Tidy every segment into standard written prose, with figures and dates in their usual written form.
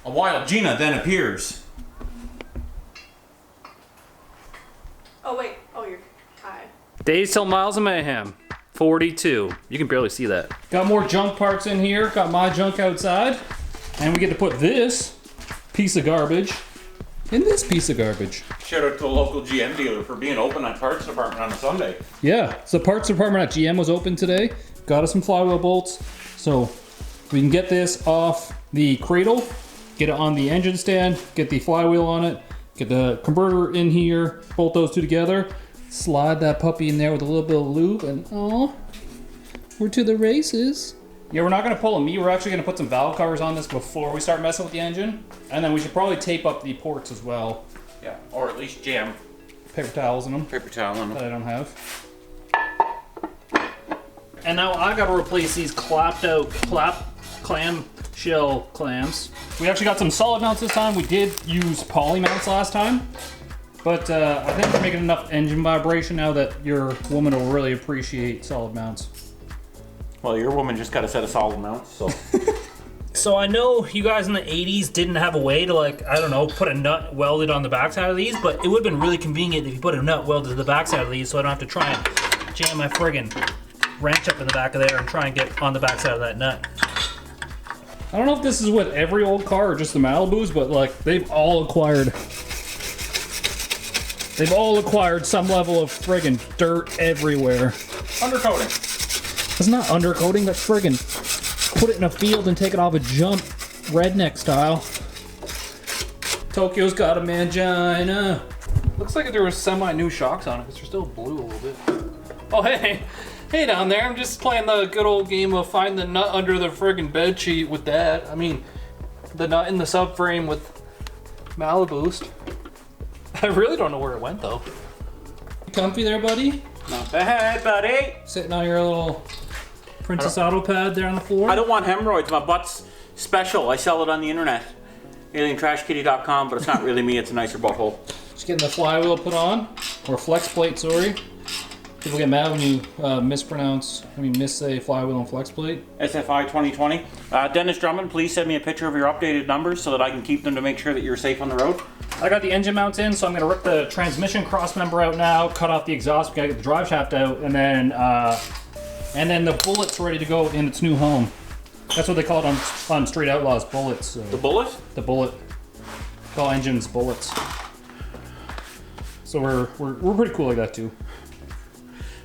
A wild Gina then appears. Oh wait, oh you're high. Days till Miles of Mayhem. 42. You can barely see that. Got more junk parts in here. Got my junk outside. And we get to put this piece of garbage in this piece of garbage. Shout out to the local GM dealer for being open at parts department on a Sunday. Yeah, so parts department at GM was open today. Got us some flywheel bolts. So we can get this off the cradle, get it on the engine stand, get the flywheel on it, get the converter in here, bolt those two together, slide that puppy in there with a little bit of lube, and oh, we're to the races. Yeah, we're not gonna pull a meat. We're actually gonna put some valve covers on this before we start messing with the engine. And then we should probably tape up the ports as well. Yeah, or at least jam Paper towels in them. paper towel on That them. I don't have. And now I gotta replace these clapped out clam shell clamps. We actually got some solid mounts this time. We did use poly mounts last time. But I think we're making enough engine vibration now that your woman will really appreciate solid mounts. Well, your woman just got a set of solid mounts, so. So I know you guys in the 80s didn't have a way to, like, I don't know, put a nut welded on the backside of these, but it would have been really convenient if you put a nut welded to the backside of these so I don't have to try and jam my friggin' wrench up in the back of there and try and get on the backside of that nut. I don't know if this is with every old car or just the Maliboost, but like they've all acquired some level of friggin' dirt everywhere. Undercoating. It's not undercoating, that's friggin' put it in a field and take it off a jump, redneck style. Tokyo's got a mangina. Looks like there was semi-new shocks on it, because they're still blue a little bit. Oh, hey. Hey down there, I'm just playing the good old game of find the nut under the friggin' bed sheet with Dad. I mean, the nut in the subframe with Maliboost. I really don't know where it went, though. You comfy there, buddy? Not bad, buddy. Sitting on your little Princess Auto pad there on the floor? I don't want hemorrhoids. My butt's special. I sell it on the internet. AlienTrashKitty.com, but it's not really me. It's a nicer butthole. Just getting the flywheel put on, or flex plate, sorry. People get mad when you miss a flywheel and flex plate. SFI 2020. Dennis Drummond, please send me a picture of your updated numbers so that I can keep them to make sure that you're safe on the road. I got the engine mounts in, so I'm gonna rip the transmission cross member out now, cut off the exhaust, we gotta get the drive shaft out, and then the bullet's ready to go in its new home. That's what they call it on Street Outlaws, bullets. So. The bullet? The bullet. Call engines bullets. So we're pretty cool like that too.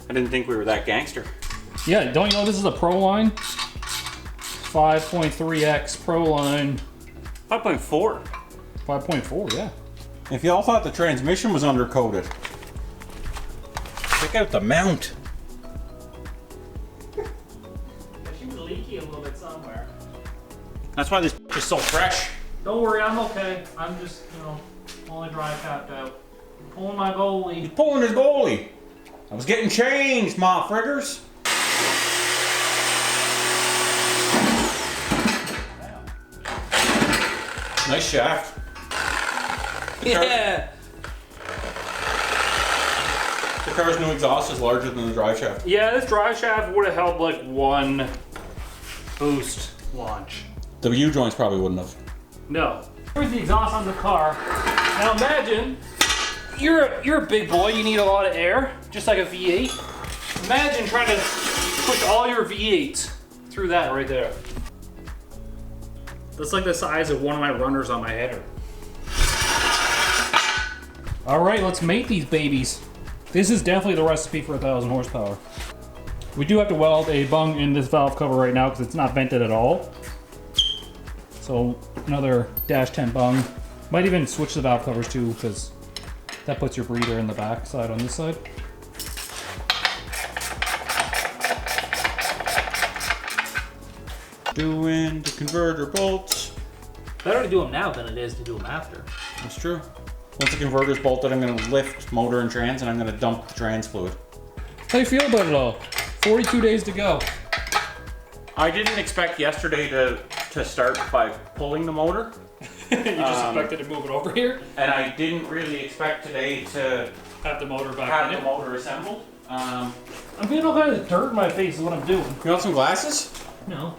I didn't think we were that gangster. Yeah, don't you know this is a Pro line? 5.3X Pro line. 5.4. 5.4, yeah. If y'all thought the transmission was undercoated, check out the mount. She was leaky a little bit somewhere. That's why this is so fresh. Don't worry, I'm okay. I'm just, only dry capped out. Pulling my goalie. He's pulling his goalie. I was getting changed, ma friggers. Nice shaft. Yeah. The car's new exhaust is larger than the drive shaft. Yeah, this drive shaft would have held like one boost launch. The U-joints probably wouldn't have. No. Here's the exhaust on the car. Now imagine, you're a big boy, you need a lot of air, just like a V8. Imagine trying to push all your V8s through that right there. That's like the size of one of my runners on my header. All right, let's mate these babies. This is definitely the recipe for 1,000 horsepower. We do have to weld a bung in this valve cover right now because it's not vented at all. So another -10 bung. Might even switch the valve covers too because that puts your breather in the back side on this side. Doing the converter bolts. Better to do them now than it is to do them after. That's true. Once the converter's bolted, I'm going to lift motor and trans, and I'm going to dump the trans fluid. How do you feel about it all? 42 days to go. I didn't expect yesterday to start by pulling the motor. You just expected to move it over here? And I didn't really expect today to Have the motor back have in the it? motor assembled. I'm getting all kinds of dirt in my face is what I'm doing. You want some glasses? No.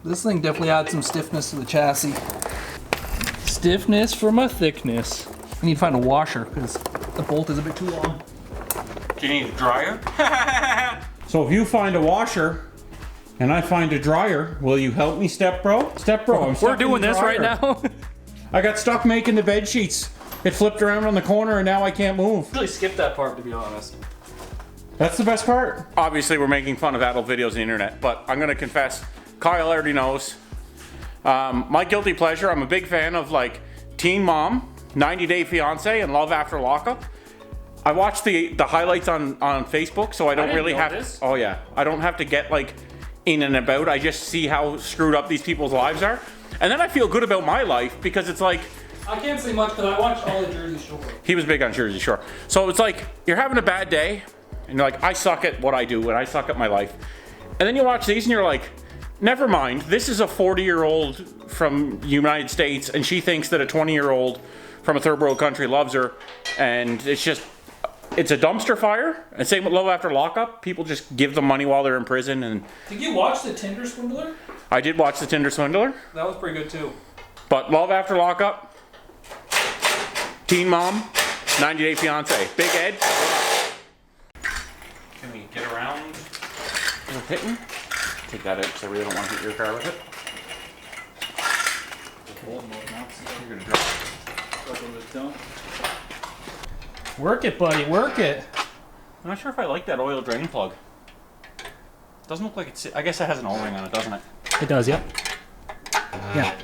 This thing definitely adds some stiffness to the chassis. Stiffness for my thickness. I need to find a washer because the bolt is a bit too long. Do you need a dryer? So if you find a washer and I find a dryer, will you help me, Step Bro? Step Bro, I'm stuck We're in doing the this right dryer. now. I got stuck making the bed sheets. It flipped around on the corner and now I can't move. Really skip that part, to be honest. That's the best part. Obviously, we're making fun of adult videos on the internet, but I'm gonna confess, Kyle already knows. My guilty pleasure, I'm a big fan of like Teen Mom, 90 Day Fiance, and Love After Lockup. I watch the highlights on Facebook, so I don't really have this. Oh yeah, I don't have to get like in and about. I just see how screwed up these people's lives are, and then I feel good about my life because it's like I can't say much because I watched all the Jersey Shore. he was big on Jersey Shore. So it's like you're having a bad day, and you're like, I suck at what I do, and I suck at my life. And then you watch these, and you're like, never mind. This is a 40-year-old from the United States, and she thinks that a 20-year-old from a third world country loves her, and it's a dumpster fire. And same with Love After Lockup. People just give them money while they're in prison. And Did you watch The Tinder Swindler? I did watch The Tinder Swindler, That was pretty good too. but Love After Lockup, Teen Mom, 90 Day Fiance, Big Ed. Can we get around the hitting? Take that out because I really don't want to hit your car with it. You're gonna drop. Work it, buddy, work it. I'm not sure if I like that oil drain plug. Doesn't look like it's. I guess it has an O-ring on it, doesn't it? It does, yep. Yeah,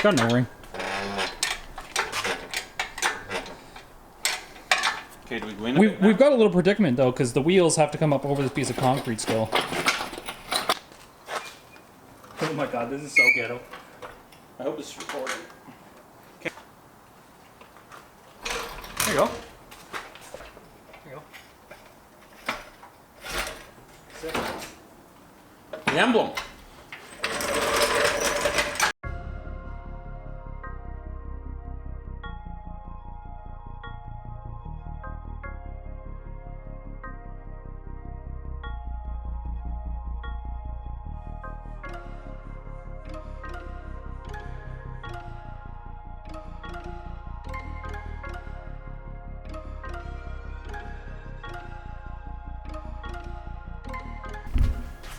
got an O-ring. Okay, do we go in a bit now? We've got a little predicament though, because the wheels have to come up over this piece of concrete still. Oh my god, this is so ghetto. I hope this is recording. Okay. There you go. There you go. The emblem.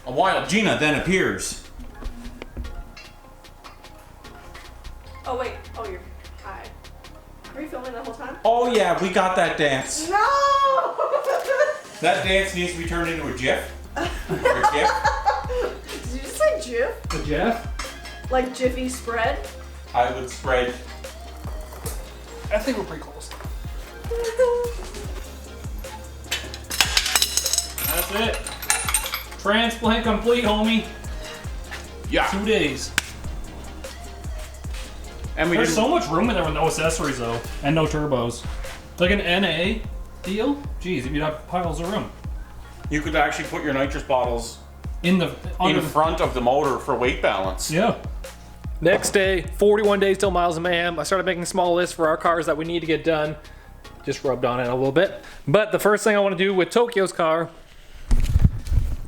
A wild Gina then appears. Oh wait. Oh, you're hi. Are you filming the whole time? Oh yeah, we got that dance. No. That dance needs to be turned into a GIF. Or a GIF. Did you just say Jif? The Jeff? Like Jiffy spread? I would spread. I think we're pretty close. That's it. Transplant complete, homie. Yeah. 2 days. And we There's didn't- so much room in there with no accessories though, and no turbos. Like an NA deal? Jeez, you'd have piles of room. You could actually put your nitrous bottles In the under in front of the motor for weight balance. Yeah. Next day, 41 days till Miles of Mayhem. I started making a small list for our cars that we need to get done. Just rubbed on it a little bit. But the first thing I want to do with Tokyo's car,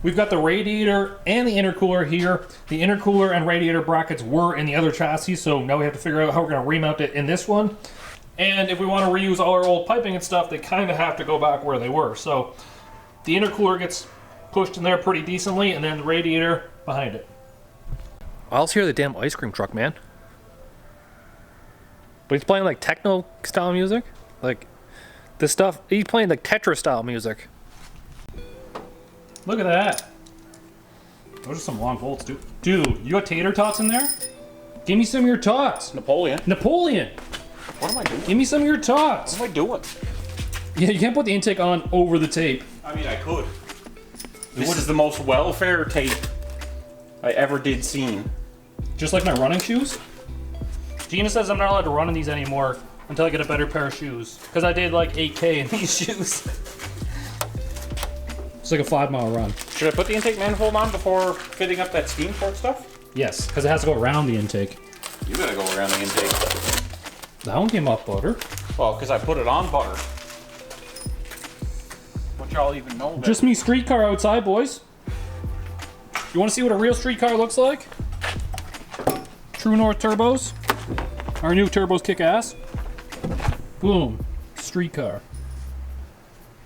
we've got the radiator and the intercooler here. The intercooler and radiator brackets were in the other chassis, so now we have to figure out how we're going to remount it in this one. And if we want to reuse all our old piping and stuff, they kind of have to go back where they were. So the intercooler gets pushed in there pretty decently, and then the radiator behind it. I also hear the damn ice cream truck, man. But he's playing like techno style music. Like this stuff, he's playing like Tetris style music. Look at that. Those are some long bolts, dude. Dude, you got tater tots in there? Give me some of your tots. Napoleon. Napoleon, What am I doing? give me some of your tots. What am I doing? Yeah, you can't put the intake on over the tape. I mean, I could. This is the most welfare tape I ever did seen. Just like my running shoes. Gina says I'm not allowed to run in these anymore until I get a better pair of shoes. Because I did like 8K in these shoes. It's like a 5-mile run. Should I put the intake manifold on before fitting up that steam port stuff? Yes, because it has to go around the intake. You gotta go around the intake. That one came off butter. Well, because I put it on butter. What y'all even know about? Just me street car outside, boys. You want to see what a real street car looks like? True North turbos. Our new turbos kick ass. Boom. Street car.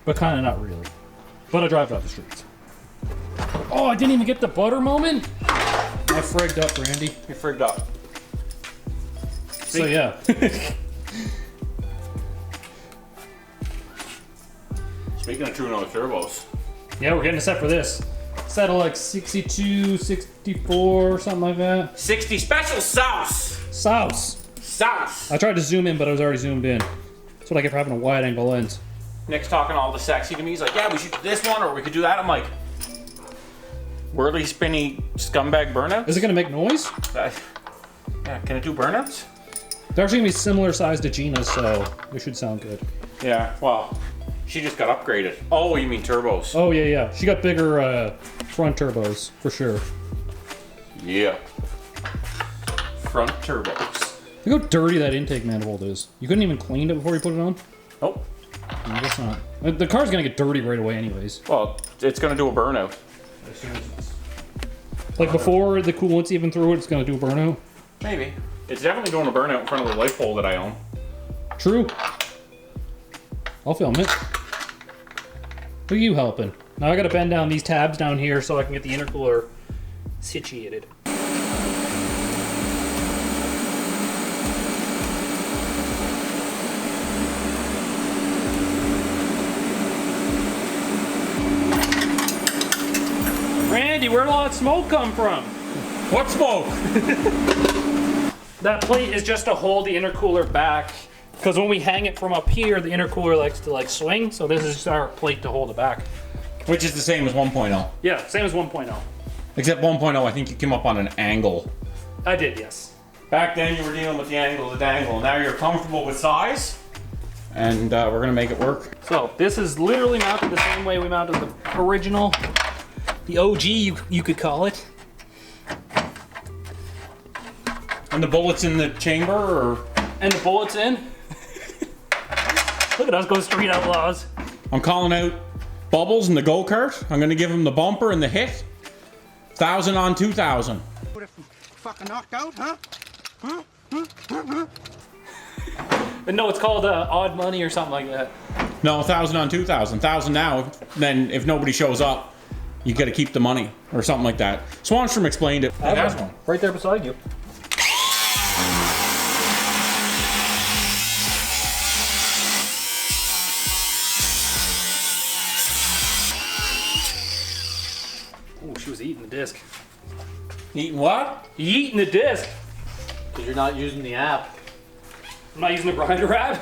But kind of not really. But I drive it off the streets. Oh, I didn't even get the butter moment? I frigged up, Randy. You're frigged up. So yeah. Speaking of True North turbos. Yeah, we're getting a set for this. Set of like 62, 64, something like that. 60 special sauce. Sauce. I tried to zoom in, but I was already zoomed in. That's what I get for having a wide angle lens. Nick's talking all the sexy to me. He's like, yeah, we should do this one or we could do that. I'm like, whirly spinny scumbag burnout? Is it gonna make noise? Yeah, can it do burnouts? They're actually gonna be similar size to Gina's, so they should sound good. Yeah, well, she just got upgraded. Oh, you mean turbos? Oh yeah. She got bigger front turbos, for sure. Yeah. Front turbos. Look how dirty that intake manifold is. You couldn't even clean it before you put it on? Oh. I guess not. The car's gonna get dirty right away anyways. Well, it's gonna do a burnout. Like before the coolant's even through it, it's gonna do a burnout? Maybe. It's definitely doing a burnout in front of the light pole that I own. True. I'll film it. Who are you helping? Now I gotta bend down these tabs down here so I can get the intercooler situated. Randy, where'd all that smoke come from? What smoke? That plate is just to hold the intercooler back. Because when we hang it from up here, the intercooler likes to like swing. So this is just our plate to hold it back. Which is the same as 1.0. Yeah, same as 1.0. Except 1.0, I think you came up on an angle. I did, yes. Back then you were dealing with the angle of the dangle. Now you're comfortable with size. And we're gonna make it work. So this is literally mounted the same way we mounted the original. The OG, you could call it. And the bullets in the chamber, or? And the bullets in. Look at us go Street Outlaws. I'm calling out Bubbles and the go-kart. I'm gonna give him the bumper and the hit. 1,000 on 2,000. What if fucking knocked out, huh? And no, it's called odd money or something like that. No, 1,000 on 2,000. 1,000 now, then if nobody shows up, you gotta keep the money, or something like that. Swanstrom explained it. I have one. Right there beside you. Oh, she was eating the disc. Eating what? Eating the disc. Because you're not using the app. I'm not using the grinder app.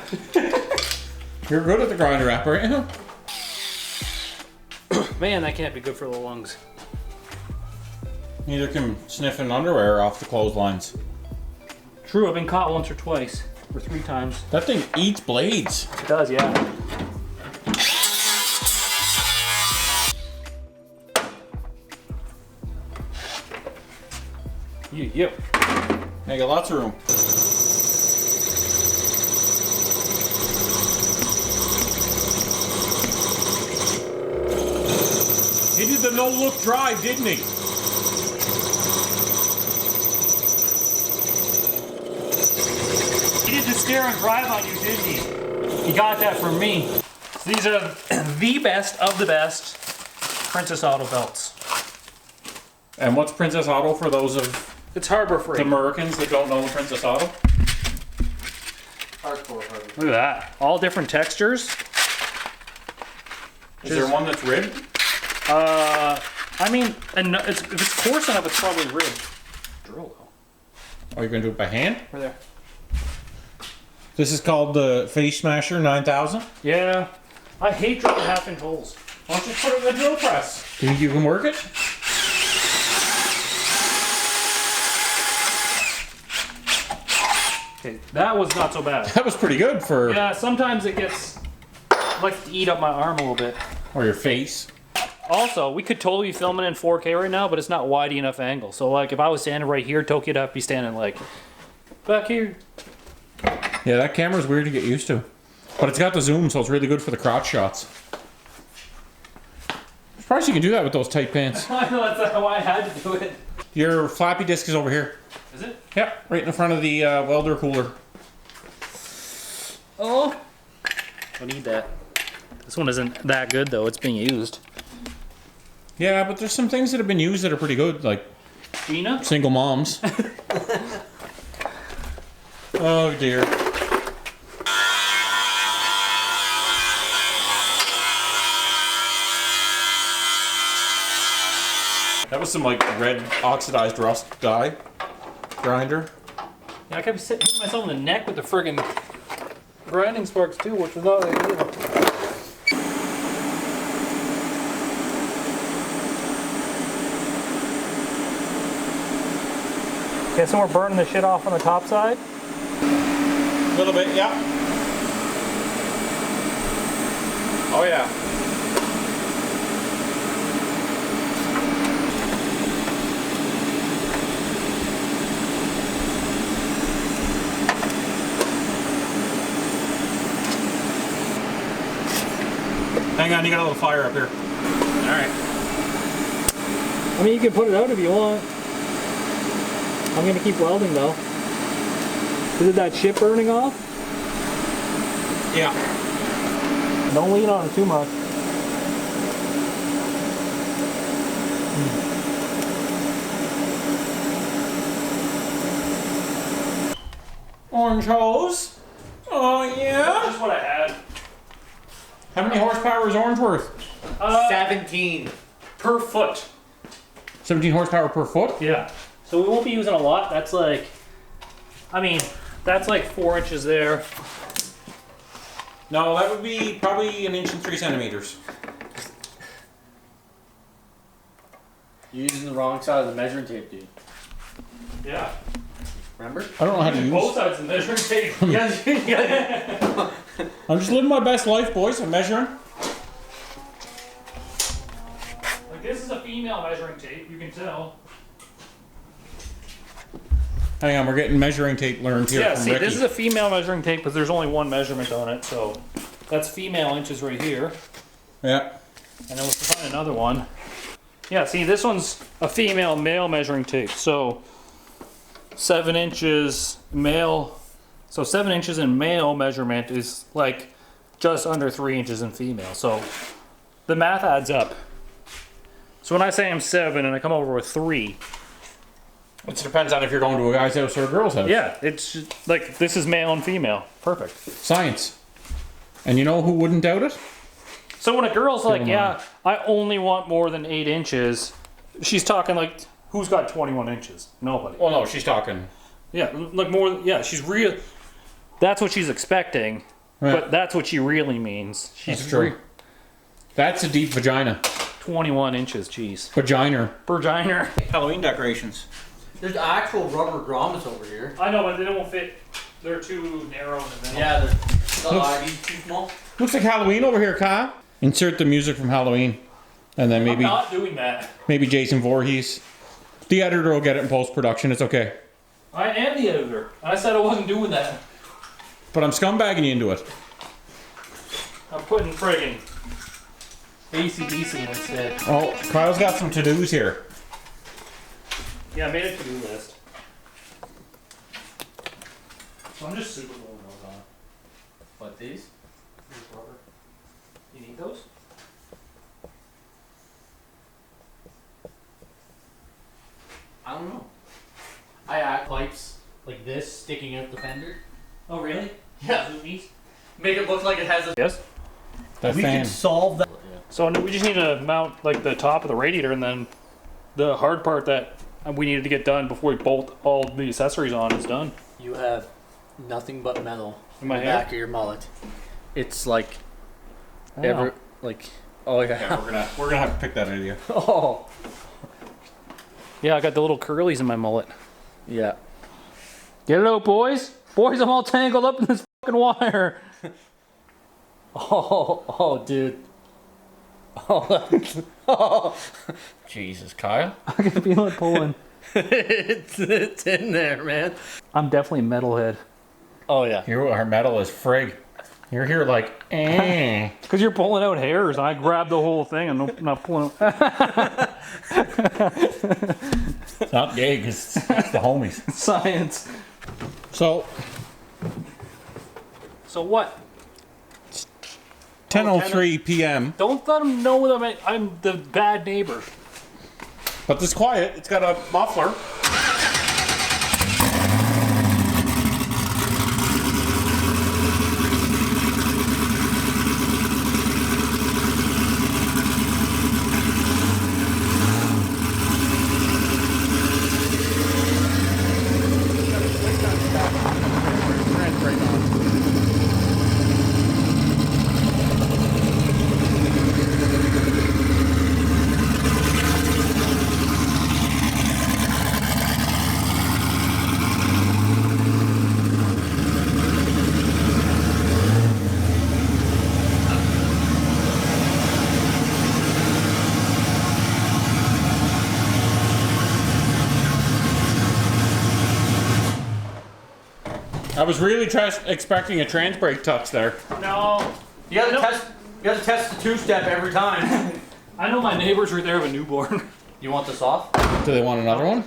You're good at the grinder app, right? Man, that can't be good for the lungs. Neither can sniffing underwear off the clotheslines. True, I've been caught once or twice. Or 3 times. That thing eats blades. It does, yeah. Yep. I got lots of room. He did the no-look drive, didn't he? He did the stare and drive on you, didn't he? He got that from me. So these are the best of the best Princess Auto belts. And what's Princess Auto for those of It's Harbor the Freight. Americans that don't know Princess Auto? Hardcore hardcore. Look at that. All different textures. Is there one that's ribbed? I mean, and if it's coarse enough, it's probably ribbed. Drill though. Oh, you're gonna do it by hand? Right there. This is called the Face Smasher 9000. Yeah. I hate drilling half-inch holes. Why don't you put it in the drill press? Do you think you can work it? Okay, that was not so bad. That was pretty good for Yeah, sometimes it gets like to eat up my arm a little bit. or your face. Also, we could totally be filming in 4K right now, but it's not wide enough angle. So like if I was standing right here, Tokyo'd have to be standing like back here. Yeah, that camera's weird to get used to. But it's got the zoom, so it's really good for the crotch shots. I'm surprised you can do that with those tight pants. I know, that's why I had to do it. Do Your flappy disc is over here. Is it? Yeah, right in front of the welder cooler. Oh. I need that. This one isn't that good though. It's being used. Yeah, but there's some things that have been used that are pretty good, like Gina? single moms. Oh dear. That was some like red oxidized rust dye grinder. Yeah, I kept hitting myself in the neck with the friggin' grinding sparks too, which was not ideal. Okay, so we're burning the shit off on the top side. A little bit, yeah. Oh yeah. Hang on, you got a little fire up here. Alright. I mean, you can put it out if you want. I'm gonna keep welding though. Is it that shit burning off? Yeah. Don't lean on it too much. Orange hose. Oh yeah. That's what I had. How many horsepower is orange worth? 17. Per foot. 17 horsepower per foot? Yeah. So we won't be using a lot. That's like, I mean, that's like 4 inches there. No, that would be probably 1 inch and 3 centimeters. You're using the wrong side of the measuring tape, dude. Yeah. Remember? I don't know how to use. Both sides of the measuring tape. Yeah. I'm just living my best life, boys. I'm measuring. Like this is a female measuring tape, you can tell. Hang on, we're getting measuring tape learned here Yeah, from see, Ricky. this is a female measuring tape because there's only one measurement on it, so that's female inches right here. Yeah. And then we'll find another one. Yeah, see, this one's a female male measuring tape. So 7 inches male. So 7 inches in male measurement is like just under 3 inches in female. So the math adds up. So when I say I'm 7 and I come over with 3, It depends on if you're going to a guy's house or a girl's house. yeah, it's just, like this is male and female. Perfect. Science. And you know who wouldn't doubt it? So when a girl's like, Come on. yeah, I only want more than 8 inches, she's talking like, who's got 21 inches? Nobody. Well, no, she's talking. Yeah, like more, yeah, she's real. That's what she's expecting, Right. but that's what she really means. She's That's true. That's a deep vagina. 21 inches, jeez. Vagina. Vagina. Halloween decorations. There's actual rubber grommets over here. I know, but they don't fit. They're too narrow in the middle. Yeah, the ID's too small. Looks like Halloween over here, Kyle. Insert the music from Halloween. And then I'm maybe not doing that. maybe Jason Voorhees. The editor will get it in post-production. It's okay. I am the editor. I said I wasn't doing that. But I'm scumbagging you into it. I'm putting friggin' AC/DC instead. Oh, Kyle's got some to-dos here. Yeah, I made a to-do list. So I'm just super gluing those on. What, these? These rubber. You need those? I don't know. I add pipes like this sticking out the fender. Oh, really? Yeah. Zoomies? Make it look like it has a. Yes. That We fan. can solve that. So we just need to mount like the top of the radiator, and then the hard part that we needed to get done before we bolt all the accessories on is done. You have nothing but metal In my the hair? back of your mullet. It's like I know. ever like. Oh yeah. Yeah, we're gonna have to pick that idea. Oh. Yeah, I got the little curlies in my mullet. Yeah. Get it out, boys! Boys, I'm all tangled up in this fucking wire. Oh, dude. Oh, Jesus, Kyle. I can feel it pulling. it's in there, man. I'm definitely metalhead. Oh yeah. Here, our metal is frig. You're here like, eh. Because you're pulling out hairs, and I grabbed the whole thing and I'm not pulling. It's not gay because it's the homies. Science. So, So what? 10:03 p.m. Don't let them know that I'm the bad neighbor. But it's quiet. It's got a muffler. I was really expecting a trans brake touch there. No. You gotta test the two-step every time. I know my neighbors right there have a newborn. You want this off? Do they want another one?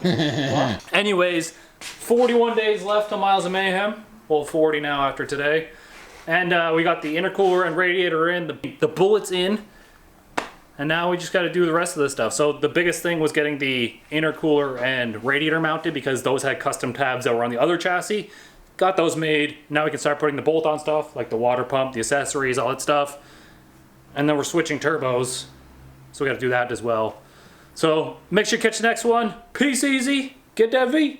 Anyways, 41 days left on Miles of Mayhem. Well, 40 now after today. And we got the intercooler and radiator in, the bullets in. And now we just got to do the rest of the stuff. So the biggest thing was getting the intercooler and radiator mounted because those had custom tabs that were on the other chassis. Got those made. Now we can start putting the bolt-on stuff, like the water pump, the accessories, all that stuff. And then we're switching turbos. So we got to do that as well. So make sure you catch the next one. Peace easy. Get that V.